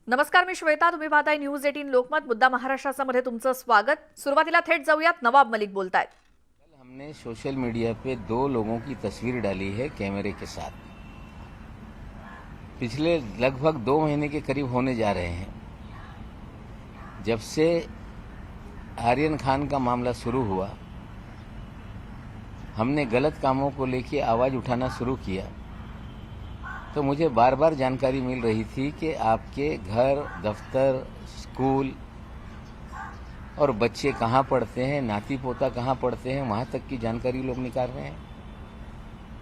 नमस्कार, मी श्वेता. तुम्ही पाहताय न्यूज 18 लोकमत. मुद्दा महाराष्ट्रामध्ये तुमचं स्वागत. सुरुवातीला थेट जाऊयात. नवाब मलिक बोलतायत. कल हमने सोशल मीडिया पे 2 लोगों की तस्वीर डाली है कैमरे के साथ। पिछले लगभग 2 महीने के करीब होने जा रहे हैं जब से आर्यन खान का मामला शुरू हुआ। हमने गलत कामों को लेकर आवाज़ उठाना शुरू किया तो मुझे बार बार जानकारी मिल रही थी कि आपके घर, दफ्तर, स्कूल और बच्चे कहाँ पढ़ते हैं, नाती पोता कहाँ पढ़ते हैं, वहाँ तक की जानकारी लोग निकाल रहे हैं।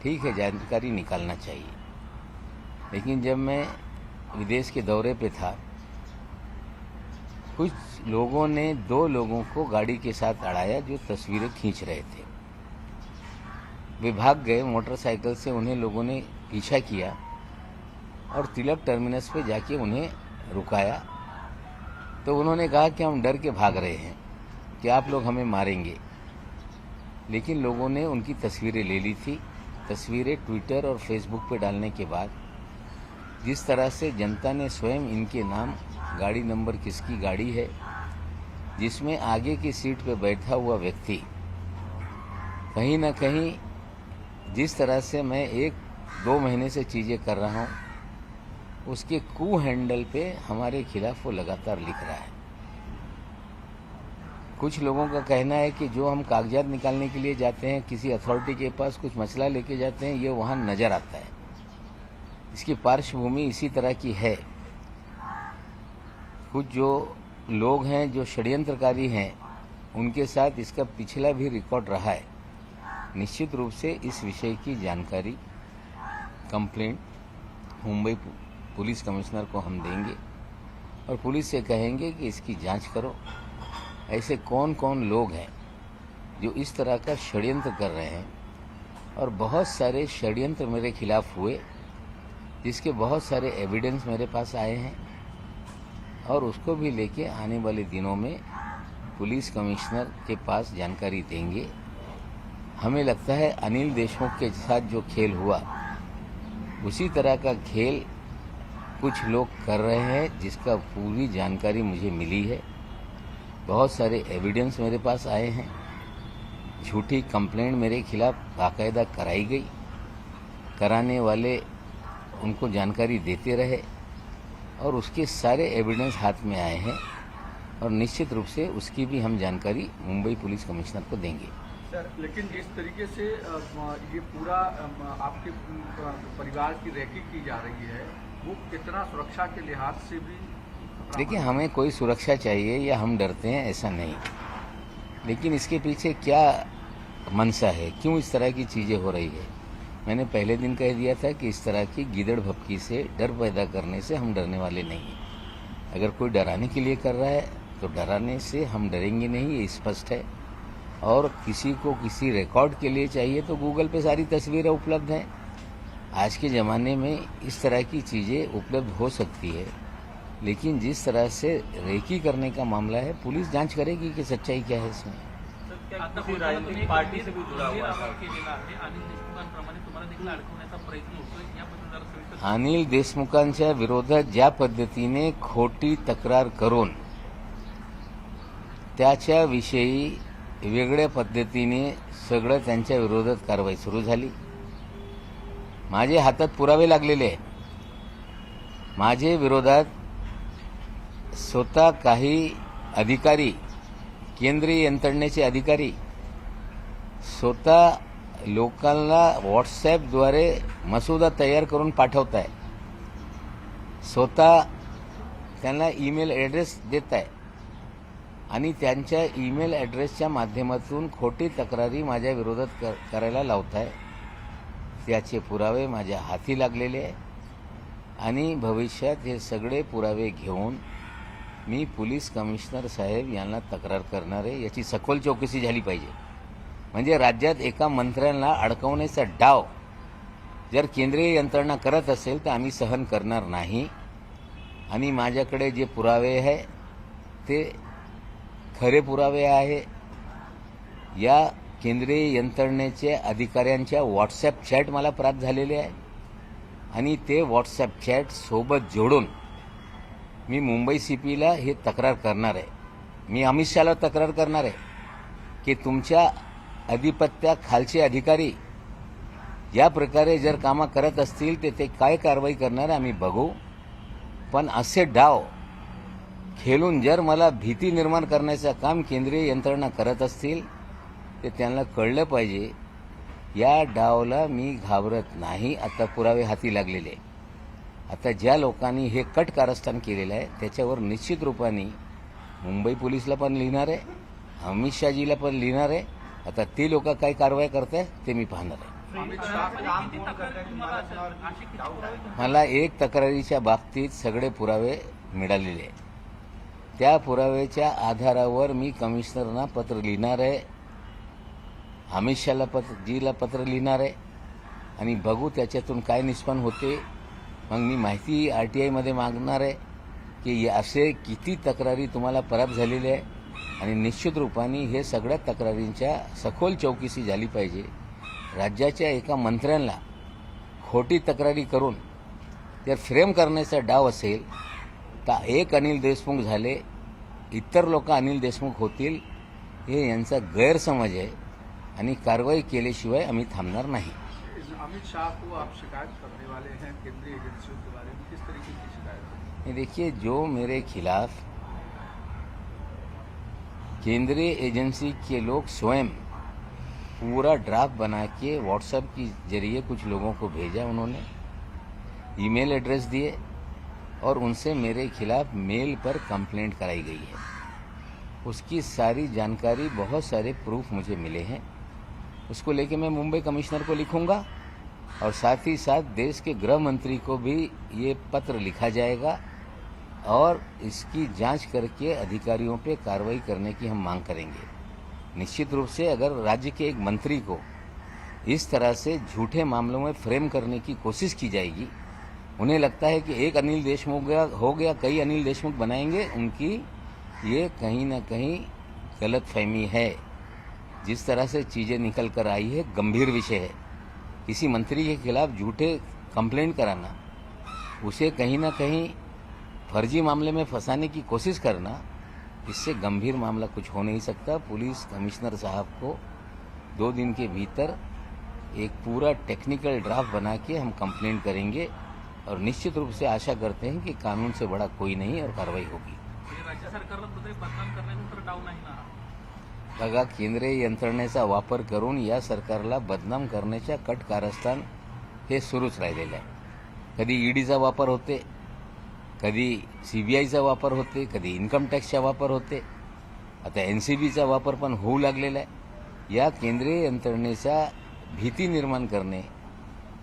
ठीक है, जानकारी निकालना चाहिए, लेकिन जब मैं विदेश के दौरे पे था, कुछ लोगों ने 2 लोगों को गाड़ी के साथ अड़ाया जो तस्वीरें खींच रहे थे। वे भाग गए। मोटरसाइकिल से उन्हें लोगों ने पीछा किया और तिलक टर्मिनस पे जाके उन्हें रुकाया तो उन्होंने कहा कि हम डर के भाग रहे हैं कि आप लोग हमें मारेंगे। लेकिन लोगों ने उनकी तस्वीरें ले ली थी। तस्वीरें ट्विटर और फेसबुक पे डालने के बाद जिस तरह से जनता ने स्वयं इनके नाम, गाड़ी नंबर किसकी गाड़ी है, जिसमें आगे की सीट पे बैठा हुआ व्यक्ति कहीं ना कहीं जिस तरह से मैं 1-2 महीने से चीज़ें कर रहा हूँ, उसके कू हैंडल पे हमारे खिलाफ वो लगातार लिख रहा है। कुछ लोगों का कहना है कि जो हम कागजात निकालने के लिए जाते हैं, किसी अथॉरिटी के पास कुछ मसला लेके जाते हैं, ये वहाँ नजर आता है। इसकी पार्श्वभूमि इसी तरह की है। कुछ जो लोग हैं जो षड्यंत्रकारी हैं, उनके साथ इसका पिछला भी रिकॉर्ड रहा है। निश्चित रूप से इस विषय की जानकारी, कंप्लेंट मुंबई पुलिस कमिश्नर को हम देंगे और पुलिस से कहेंगे कि इसकी जांच करो। ऐसे कौन कौन लोग हैं जो इस तरह का षड्यंत्र कर रहे हैं। और बहुत सारे षड्यंत्र मेरे खिलाफ हुए जिसके बहुत सारे एविडेंस मेरे पास आए हैं और उसको भी लेके आने वाले दिनों में पुलिस कमिश्नर के पास जानकारी देंगे। हमें लगता है अनिल देशमुख के साथ जो खेल हुआ, उसी तरह का खेल कुछ लोग कर रहे हैं, जिसका पूरी जानकारी मुझे मिली है। बहुत सारे एविडेंस मेरे पास आए हैं। झूठी कंप्लेंट मेरे खिलाफ बाकायदा कराई गई। कराने वाले उनको जानकारी देते रहे और उसके सारे एविडेंस हाथ में आए हैं और निश्चित रूप से उसकी भी हम जानकारी मुंबई पुलिस कमिश्नर को देंगे। सर, लेकिन जिस तरीके से ये पूरा आपके परिवार की रैकिंग की जा रही है, वो कितना सुरक्षा के लिहाज से भी? देखिए, हमें कोई सुरक्षा चाहिए या हम डरते हैं, ऐसा नहीं। लेकिन इसके पीछे क्या मंशा है, क्यों इस तरह की चीज़ें हो रही है? मैंने पहले दिन कह दिया था कि इस तरह की गीदड़ भपकी से, डर पैदा करने से हम डरने वाले नहीं हैं। अगर कोई डराने के लिए कर रहा है तो डराने से हम डरेंगे नहीं, ये स्पष्ट है। और किसी को किसी रिकॉर्ड के लिए चाहिए तो गूगल पे सारी तस्वीरें उपलब्ध हैं। आज के ज़माने में इस तरह की चीज़ें उपलब्ध हो सकती है, लेकिन जिस तरह से रेकी करने का मामला है, पुलिस जांच करेगी कि सच्चाई क्या है इसमें। किसी राजनीतिक पार्टी से भी जुड़ा हुआ था। अनिल देशमुखांच्या विरोधात ज्या पद्धतीने खोटी तक्रार करून त्याच्याविषयी वेगळ्या पद्धतीने सगळं त्यांच्या विरोधात कारवाई सुरू झाली। माझ्या हातात पुरावे लागलेले आहेत। माझे विरोधात स्वतः काही अधिकारी, केंद्रीय यंत्रणेचे अधिकारी स्वतः लोकांना व्हॉट्सॲपद्वारे मसुदा तयार करून पाठवत आहे। स्वतः त्यांना ईमेल ॲड्रेस देत आहे आणि त्यांच्या ईमेल ॲड्रेसच्या माध्यमातून खोटी तक्रारी माझ्या विरोधात करायला लावत आहे। त्याचे पुरावे माझ्या हाती लागलेले आहे आणि भविष्यात हे सगळे पुरावे घेऊन मी पोलीस कमिशनर साहेब यांना तक्रार करणार आहे। याची सखोल चौकशी झाली पाहिजे। म्हणजे राज्यात एका मंत्र्याला अडकवण्याचा डाव जर केंद्रीय यंत्रणा करत असेल तर आम्ही सहन करणार नाही आणि माझ्याकडे जे पुरावे आहे ते खरे पुरावे आहे। या केंद्रीय यंत्रणेच्या अधिकाऱ्यांच्या व्हॉट्सॲप चॅट मला प्राप्त झालेले आहे आणि ते व्हॉट्सॲप चॅट सोबत जोडून मी मुंबई CPला हे तक्रार करणार आहे. मी अमित शहाला तक्रार करणार आहे की तुमच्या अधिपत्याखालचे अधिकारी या प्रकारे जर कामं करत असतील तर ते काय कारवाई करणार आहे आम्ही बघू. पण असे डाव खेळून जर मला भीती निर्माण करण्याचं काम केंद्रीय यंत्रणा करत असतील तर त्यांना कळलं पाहिजे या डावला मी घाबरत नाही. आता पुरावे हाती लागलेले. आता ज्या लोकांनी हे कट कारस्थान केलेलं आहे त्याच्यावर निश्चित रूपाने मुंबई पोलीसला पण लिहिणार आहे, अमित शहाजीला पण लिहिणार आहे. आता ते लोक काय कारवाई करताय ते मी पाहणार आहे. मला एक तक्रारीच्या बाबतीत सगळे पुरावे मिळालेले आहे. त्या पुराव्याच्या आधारावर मी कमिशनरना पत्र लिहिणार आहे, अमित शहाला जीला पत्र लिहिणार आहे आणि बघू त्याच्यातून काय निष्पन्न होते. मग मी माहिती RTIमध्ये मागणार आहे की असे किती तक्रारी तुम्हाला परत झालेल्या आहे आणि निश्चित रूपाने हे सगळ्या तक्रारींच्या सखोल चौकशी झाली पाहिजे. राज्याच्या एका मंत्र्यांना खोटी तक्रारी करून जर फ्रेम करण्याचा डाव असेल तर एक अनिल देशमुख झाले, इतर लोक अनिल देशमुख होतील हे यांचा गैरसमज आहे आणि कारवाई केल्याशिवाय आम्ही थांबणार नाही. अमित शाह को आप शिकायत करने वाले हैं केंद्रीय एजेंसियों के बारे में, किस तरीके की शिकायत है? देखिए, जो मेरे खिलाफ केंद्रीय एजेंसी के लोग स्वयं पूरा ड्राफ्ट बना के व्हाट्सएप के जरिए कुछ लोगों को भेजा, उन्होंने ईमेल एड्रेस दिए और उनसे मेरे खिलाफ मेल पर कंप्लेंट कराई गई है. उसकी सारी जानकारी, बहुत सारे प्रूफ मुझे मिले हैं. उसको लेके मैं मुंबई कमिश्नर को लिखूंगा और साथ ही साथ देश के गृह मंत्री को भी ये पत्र लिखा जाएगा और इसकी जांच करके अधिकारियों पे कार्रवाई करने की हम मांग करेंगे. निश्चित रूप से अगर राज्य के एक मंत्री को इस तरह से झूठे मामलों में फ्रेम करने की कोशिश की जाएगी, उन्हें लगता है कि एक अनिल देशमुख हो गया कई अनिल देशमुख बनाएंगे, उनकी ये कहीं ना कहीं गलतफहमी है. जिस तरह से चीज़ें निकल कर आई है गंभीर विषय है. किसी मंत्री के खिलाफ झूठे कंप्लेंट कराना, उसे कहीं ना कहीं फर्जी मामले में फंसाने की कोशिश करना, इससे गंभीर मामला कुछ हो नहीं सकता. पुलिस कमिश्नर साहब को 2 दिन के भीतर एक पूरा टेक्निकल ड्राफ्ट बना के हम कंप्लेंट करेंगे और निश्चित रूप से आशा करते हैं कि कानून से बड़ा कोई नहीं और कार्रवाई होगी. राज्य सरकारला कुठे बदनाम करण्याचा तर डाव नाही ना. बघा, केंद्रीय यंत्रणेचा वापर करून या सरकारला बदनाम करण्याच्या कट कारस्थान हे सुरूच राहिलेलं आहे. कधी ईडीचा वापर होते, कधी CBIचा वापर होते, कधी इन्कम टॅक्सचा वापर होते, आता NCBचा वापर पण होऊ लागलेला आहे. या केंद्रीय यंत्रणेचा भीती निर्माण करणे,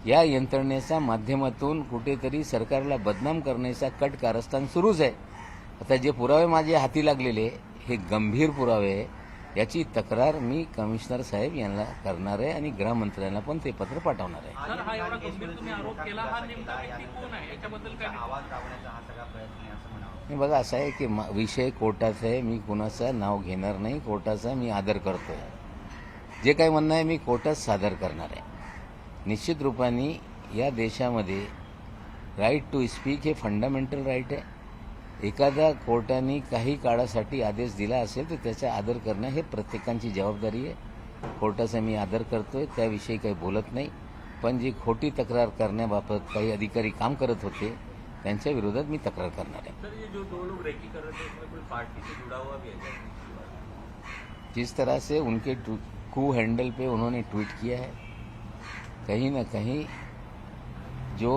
या यंत्रणेच्या माध्यमातून कुठेतरी सरकारला बदनाम करण्याचा कट कारस्थान सुरूच आहे. आता जे पुरावे माझ्या हाती लागलेले हे गंभीर पुरावे आहे. याची तक्रार मी कमिशनर साहेब यांना करणार आहे आणि गृहमंत्र्यांना पण ते पत्र पाठवणार आहे. सर, हा एवढा गंभीर तुम्ही आरोप केला, हा नेमका व्यक्ती कोण आहे याच्याबद्दल काय आवाज दाबण्याचा हा सगळा प्रयत्न आहे असं म्हणावं. नाही, बघा असं आहे की विषय कोर्टाचा आहे. मी कुणाचं नाव घेणार नाही. कोर्टाचा मी आदर करतोय. जे काही म्हणणं आहे मी कोर्टात सादर करणार आहे. निश्चित रूपाने या देशामध्ये राईट टू स्पीक हे फंडामेंटल राईट आहे. एखाद्या कोर्टाने काही काळासाठी आदेश दिला असेल तर त्याचा आदर करणं हे प्रत्येकाची जबाबदारी आहे. कोर्टाचा मी आदर करतोय, त्याविषयी काही बोलत नाही. पण जी खोटी तक्रार करण्याबाबत काही अधिकारी काम करत होते त्यांच्या विरोधात मी तक्रार करणार आहे. सर, ये जो 2 लोग रेकी कर रहे थे उसमें कोई पार्टी से जुड़ा हुआ भी है? जिस तरह से उनके कू हैंडल पे उन्होंने ट्वीट किया है, कहीं ना कहीं जो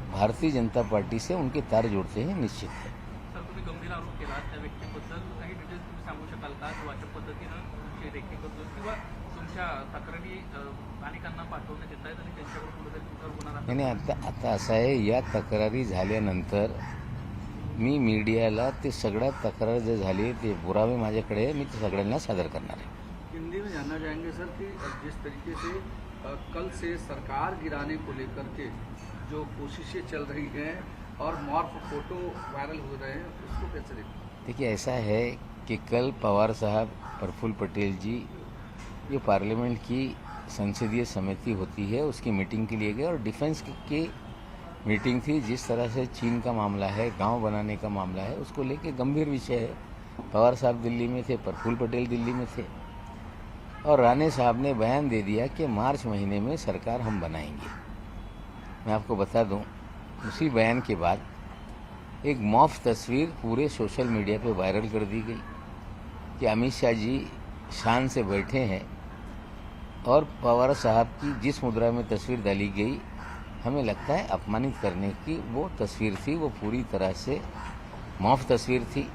भारतीय जनता पार्टी से उनके तार जोड़ते हैं, निश्चित है. सर, तुम्ही गंभीर आरोप केला त्या व्यक्तीबद्दल काही डिटेल्स तुम्ही सांगू शकाल का? जो अशा पद्धतीनं तुमची रेकी करतो किंवा तुमच्या तक्रारी अनेकांना पाठवण्यात येत आहेत आणि त्यांच्यावर कुठेतरी तुमच्यावर गुन्हा नाही, आता असं आहे, या तक्रारी झाल्यानंतर मी मीडियाला ते सगळ्या तक्रार जे झाली ते पुरावे माझ्याकडे आहे, मी ते सगळ्यांना सादर करणार आहे. हिंदी में जानना चाहेंगे सर कि जिस तरीके से कल से सरकार गिराने को लेकर के जो कोशिशें चल रही हैं और मॉर्फ फोटो वायरल हो रहे हैं, उसको कैसे देखते हैं? देखिए, ऐसा है कि कल पवार साहब, प्रफुल्ल पटेल जी, जो पार्लियामेंट की संसदीय समिति होती है उसकी मीटिंग के लिए गए और डिफेंस के मीटिंग थी। जिस तरह से चीन का मामला है, गांव बनाने का मामला है, उसको लेके गंभीर विषय है। पवार साहब दिल्ली में थे, प्रफुल्ल पटेल दिल्ली में थे और राणे साहब ने बयान दे दिया कि मार्च महीने में सरकार हम बनाएंगे। मैं आपको बता दूं, उसी बयान के बाद एक मॉफ तस्वीर पूरे सोशल मीडिया पे वायरल कर दी गई कि अमित शाह जी शान से बैठे हैं और पवार साहब की जिस मुद्रा में तस्वीर डाली गई, हमें लगता है अपमानित करने की वो तस्वीर थी। वो पूरी तरह से मॉफ तस्वीर थी।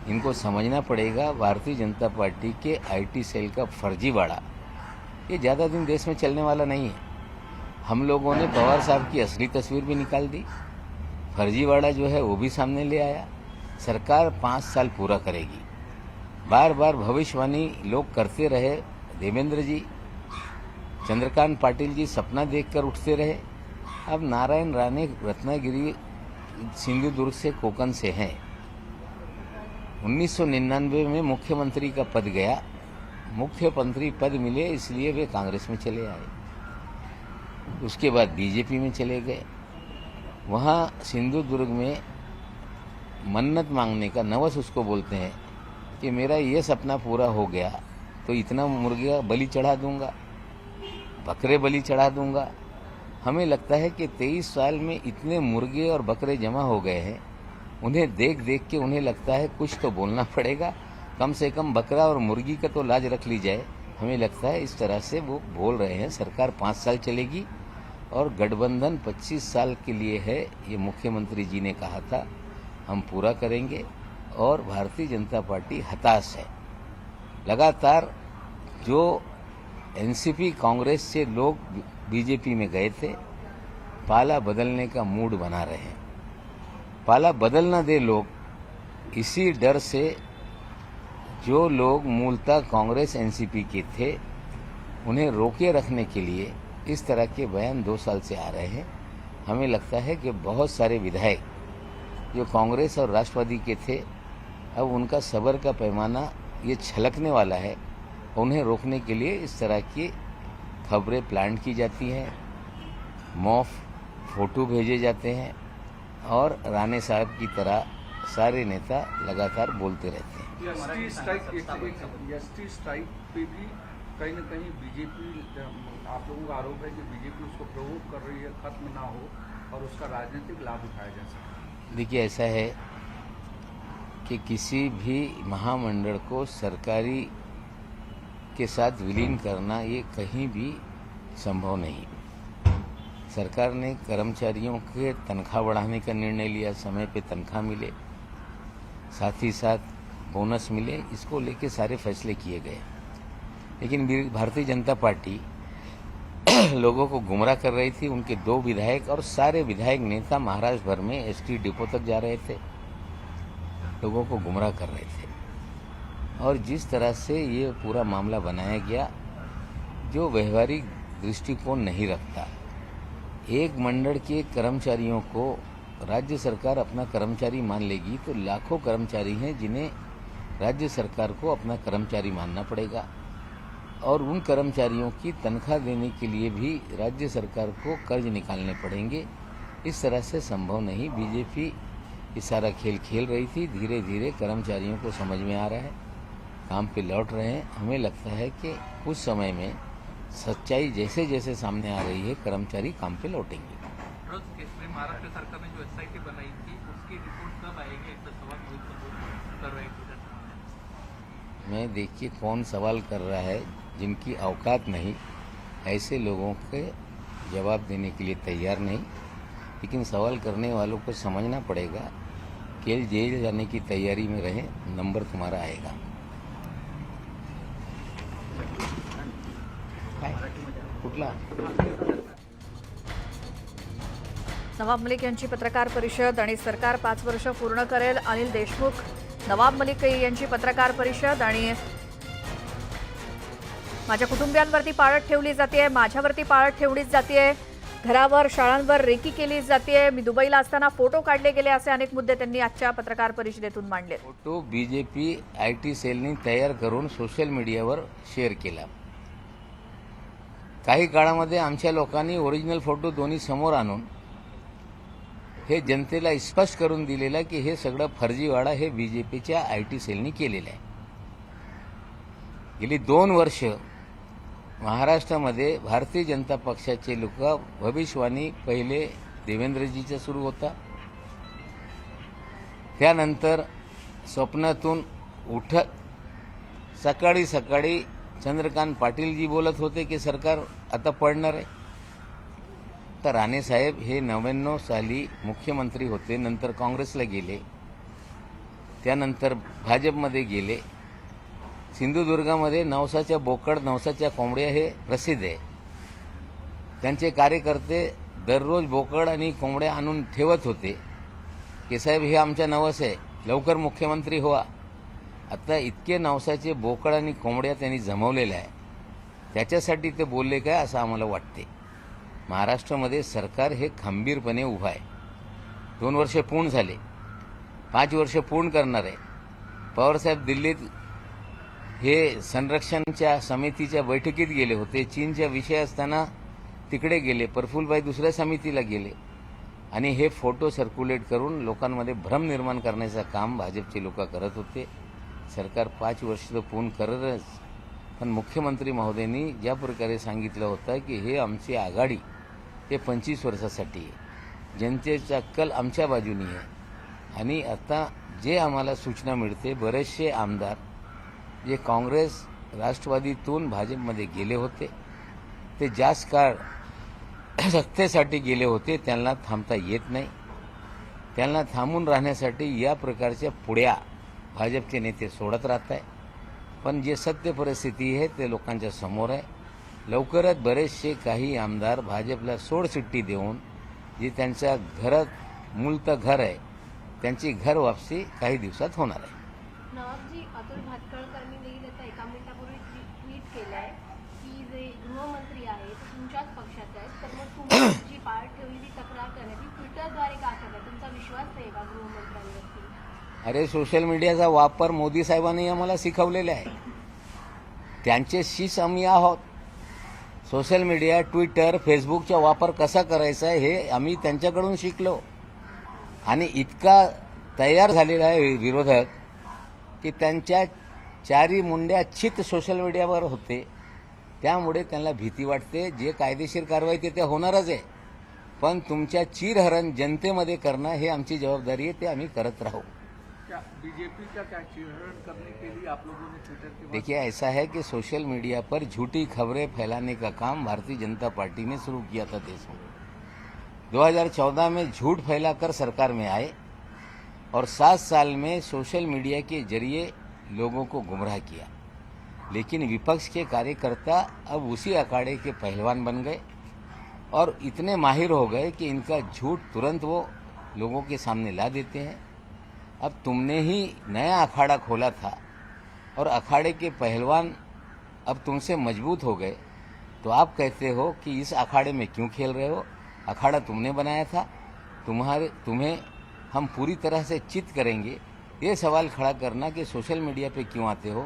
इनको समझना पड़ेगा, भारतीय जनता पार्टी के आईटी सेल का फर्जीवाड़ा ये ज़्यादा दिन देश में चलने वाला नहीं है। हम लोगों ने पवार साहब की असली तस्वीर भी निकाल दी, फर्जीवाड़ा जो है वो भी सामने ले आया। सरकार 5 साल पूरा करेगी। बार बार भविष्यवाणी लोग करते रहे, देवेंद्र जी, चंद्रकांत पाटिल जी सपना देखकर उठते रहे। अब नारायण राणे रत्नागिरी सिंधुदुर्ग से कोकण से हैं। 1999 में मुख्यमंत्री का पद गया, मुख्यमंत्री पद मिले इसलिए वे कांग्रेस में चले आए। उसके बाद बीजेपी में चले गए। वहाँ सिंधुदुर्ग में मन्नत मांगने का, नवस उसको बोलते हैं, कि मेरा ये सपना पूरा हो गया तो इतना मुर्गिया बलि चढ़ा दूंगा, बकरे बलि चढ़ा दूंगा। हमें लगता है कि 23 साल में इतने मुर्गे और बकरे जमा हो गए हैं, उन्हें देख देख के उन्हें लगता है कुछ तो बोलना पड़ेगा, कम से कम बकरा और मुर्गी का तो लाज रख ली जाए। हमें लगता है इस तरह से वो बोल रहे हैं। सरकार 5 साल चलेगी और गठबंधन 25 साल के लिए है, ये मुख्यमंत्री जी ने कहा था। हम पूरा करेंगे और भारतीय जनता पार्टी हताश है। लगातार जो एनसीपी कांग्रेस से लोग बीजेपी में गए थे, पाला बदलने का मूड बना रहे हैं। पाला बदल न दे लोग, इसी डर से जो लोग मूलतः कांग्रेस एनसीपी के थे उन्हें रोके रखने के लिए इस तरह के बयान 2 साल से आ रहे हैं। हमें लगता है कि बहुत सारे विधायक जो कांग्रेस और राष्ट्रवादी के थे, अब उनका सब्र का पैमाना ये छलकने वाला है। उन्हें रोकने के लिए इस तरह की खबरें प्लान की जाती हैं, मॉफ फोटो भेजे जाते हैं और राणे साहब की तरह सारे नेता लगातार बोलते रहते हैं। एसटी स्ट्राइक पे भी कहीं न कहीं बीजेपी, आप लोगों का आरोप है कि बीजेपी उसको प्रवोक कर रही है, खत्म ना हो और उसका राजनीतिक लाभ उठाया जा सके। देखिए, ऐसा है कि किसी भी महामंडल को सरकारी के साथ विलीन करना ये कहीं भी संभव नहीं। सरकार ने कर्मचारियों के तनख्वाह बढ़ाने का निर्णय लिया, समय पे तनख्वाह मिले, साथ ही साथ बोनस मिले, इसको लेके सारे फैसले किए गए। लेकिन भारतीय जनता पार्टी लोगों को गुमराह कर रही थी। उनके 2 विधायक और सारे विधायक नेता महाराष्ट्र भर में एसटी डिपो तक जा रहे थे, लोगों को गुमराह कर रहे थे। और जिस तरह से ये पूरा मामला बनाया गया, जो व्यवहारिक दृष्टिकोण नहीं रखता। एक मंडल के कर्मचारियों को राज्य सरकार अपना कर्मचारी मान लेगी तो लाखों कर्मचारी हैं जिन्हें राज्य सरकार को अपना कर्मचारी मानना पड़ेगा और उन कर्मचारियों की तनख्वाह देने के लिए भी राज्य सरकार को कर्ज निकालने पड़ेंगे। इस तरह से संभव नहीं। बीजेपी ये सारा खेल खेल रही थी। धीरे धीरे कर्मचारियों को समझ में आ रहा है, काम पे लौट रहे हैं। हमें लगता है कि कुछ समय में सच्चाई जैसे जैसे सामने आ रही है, कर्मचारी काम पे लौटेंगे। रोज केस में महाराष्ट्र सरकार ने जो एसआईटी बनाई थी उसकी रिपोर्ट कब आएगी, एक सवाल कर रहे हैं। मैं देखिए कौन सवाल कर रहा है, जिनकी औकात नहीं, ऐसे लोगों के जवाब देने के लिए तैयार नहीं। लेकिन सवाल करने वालों को समझना पड़ेगा कि जेल जाने की तैयारी में रहे, नंबर तुम्हारा आएगा। कुठला? नवाब मलिक यांची पत्रकार परिषद आणि सरकार 5 वर्ष पूर्ण करेल, अनिल देशमुख। नवाब मलिक यांची पत्रकार परिषद आणि माझ्या कुटुंबियांवरती पाळत ठेवली जाते, माझ्यावरती पाळत ठेवलीच जाते, घरावर शाळांवर रेकी केली जाते, मी दुबईला असताना फोटो काढले गेले, असे अनेक मुद्दे त्यांनी आजच्या पत्रकार परिषदेतून मांडले। फोटो बीजेपी आयटी सेलनी तयार करून सोशल मीडियावर शेअर केला। काही काळामध्ये आमच्या लोकांनी ओरिजिनल फोटो दोन्ही समोर आणून हे जनतेला स्पष्ट करून दिलेलं की हे सगळं फर्जीवाडा हे बीजेपीच्या IT सेलनी केलेलं आहे. गेली 2 वर्ष महाराष्ट्रामध्ये भारतीय जनता पक्षाचे लोक भविष्यवाणी पहिले देवेंद्रजीचा सुरू होता, त्यानंतर स्वप्नातून उठत सकाळी सकाळी चंद्रकांत पाटीलजी बोलत होते की सरकार आता पडणार आहे. तर राणे साहेब हे 99 साली मुख्यमंत्री होते, नंतर काँग्रेसला गेले, त्यानंतर भाजपमध्ये गेले. सिंधुदुर्गामध्ये नवसाच्या बोकड नवसाच्या कोंबड्या हे प्रसिद्ध आहे. त्यांचे कार्यकर्ते दररोज बोकड आणि कोंबड्या आणून ठेवत होते की साहेब हे आमच्या नवस आहे, लवकर मुख्यमंत्री व्हा. आता इतके नवसाचे बोकड आणि कोंबड्या त्यांनी जमवलेल्या आहे, त्याच्यासाठी ते बोलले काय असं आम्हाला वाटते. महाराष्ट्रामध्ये सरकार हे खंबीरपणे उभं आहे. 2 वर्ष पूर्ण झाले, 5 वर्ष पूर्ण करणार आहे. पवारसाहेब दिल्लीत हे संरक्षणच्या समितीच्या बैठकीत गेले होते, चीनच्या विषय असताना तिकडे गेले, प्रफुल्लभाई दुसऱ्या समितीला गेले आणि हे फोटो सर्क्युलेट करून लोकांमध्ये भ्रम निर्माण करण्याचं काम भाजपचे लोक करत होते. सरकार 5 वर्ष तर पूर्ण करतच, पण मुख्यमंत्री महोदयांनी ज्या प्रकारे सांगितलं होतं की हे आमची आघाडी हे 25 वर्षासाठी आहे, जनतेचा कल आमच्या बाजूनी आहे. आणि आता जे आम्हाला सूचना मिळते, बरेचसे आमदार जे काँग्रेस राष्ट्रवादीतून भाजपमध्ये गेले होते, ते जास्त काळ सत्तेसाठी गेले होते, त्यांना थांबता येत नाही. त्यांना थांबून राहण्यासाठी या प्रकारच्या पुड्या भाजपचे नेते सोडत राहत आहे. पण जे सत्य परिस्थिती आहे ते लोकांच्या समोर आहे. लवकरच बरेचसे काही आमदार भाजपला सोडचिठ्ठी देऊन जे त्यांच्या घरात मूलतः घर आहे त्यांची घर वापसी काही दिवसात होणार आहे. नवाबजी, अतुल भातखळकरांनी देखील आता एका मिनिटापूर्वी ट्विट केलं आहे की जे गृहमंत्री आहेत ते तुमच्याच पक्षाचे आहेत, तर मग तुम्ही जी पाळ ठेवलेली तक्रार करण्याची ट्विटरद्वारे का करताय? तुमचा विश्वास नाही का गृहमंत्र्यांवरती? अरे सोशल मीडियाचा वापर मोदी साहेबांनी आम्हाला शिकवलेला आहे, त्यांच्याशीच आम्ही आहोत. सोशल मीडिया, ट्विटर, फेसबुकचा वापर कसा करायचा हे आम्ही त्यांच्याकडून शिकलो. आणि इतका तयार झालेला आहे विरोधक की त्यांच्या 4 मुंड्या चित सोशल मीडियावर होते, त्यामुळे त्यांना भीती वाटते. जे कायदेशीर कारवाई ते होणारच आहे, पण तुमच्या चीरहरण जनतेमध्ये करणं हे आमची जबाबदारी आहे, ते आम्ही करत राहू. क्या बीजेपी का क्या चीरहरण करने के लिए आप लोगों ने ट्विटर के बाद देखिए, ऐसा है कि सोशल मीडिया पर झूठी खबरें फैलाने का काम भारतीय जनता पार्टी ने शुरू किया था देश में. 2014 में झूठ फैलाकर सरकार में आए और 7 साल में सोशल मीडिया के जरिए लोगों को गुमराह किया. लेकिन विपक्ष के कार्यकर्ता अब उसी अखाड़े के पहलवान बन गए और इतने माहिर हो गए कि इनका झूठ तुरंत वो लोगों के सामने ला देते हैं. अब तुमने ही नया अखाड़ा खोला था और अखाड़े के पहलवान अब तुमसे मजबूत हो गए, तो आप कहते हो कि इस अखाड़े में क्यों खेल रहे हो? अखाड़ा तुमने बनाया था, तुम्हें हम पूरी तरह से चित करेंगे. ये सवाल खड़ा करना कि सोशल मीडिया पे क्यों आते हो,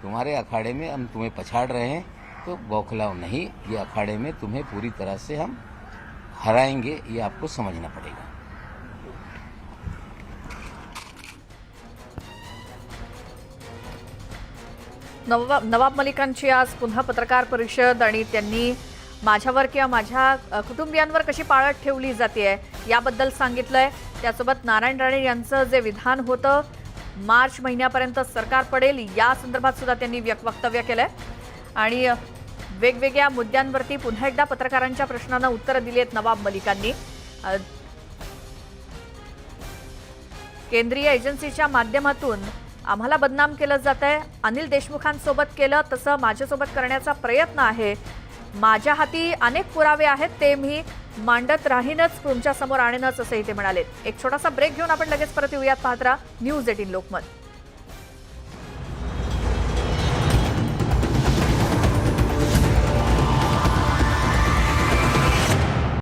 तुम्हारे अखाड़े में हम तुम्हें पछाड़ रहे हैं, तो बौखलाओ नहीं. ये अखाड़े में तुम्हें पूरी तरह से हम हराएंगे, ये आपको समझना पड़ेगा. नवाब मलिकांची आज पुन्हा पत्रकार परिषद आणि त्यांनी माझ्यावर किंवा माझ्या कुटुंबियांवर कशी पाळत ठेवली जाते याबद्दल सांगितलंय. त्यासोबत नारायण राणे यांचं जे विधान होतं मार्च महिन्यापर्यंत सरकार पडेल या संदर्भात सुद्धा त्यांनी वक्तव्य केलंय आणि वेगवेगळ्या मुद्द्यांवरती पुन्हा एकदा पत्रकारांच्या प्रश्नांना उत्तरं दिली आहेत नवाब मलिकांनी. केंद्रीय एजन्सीच्या माध्यमातून आम्हाला बदनाम केलं जात आहे, अनिल देशमुखांसोबत केलं तसं माझ्यासोबत करण्याचा प्रयत्न आहे, माझ्या हाती अनेक पुरावे आहेत, ते मी मांडत राहीनच, तुमच्या समोर आणेनच असंही ते म्हणाले. एक छोटासा ब्रेक घेऊन आपण लगेच परत येऊयात. पाहत राहा न्यूज 18 लोकमत.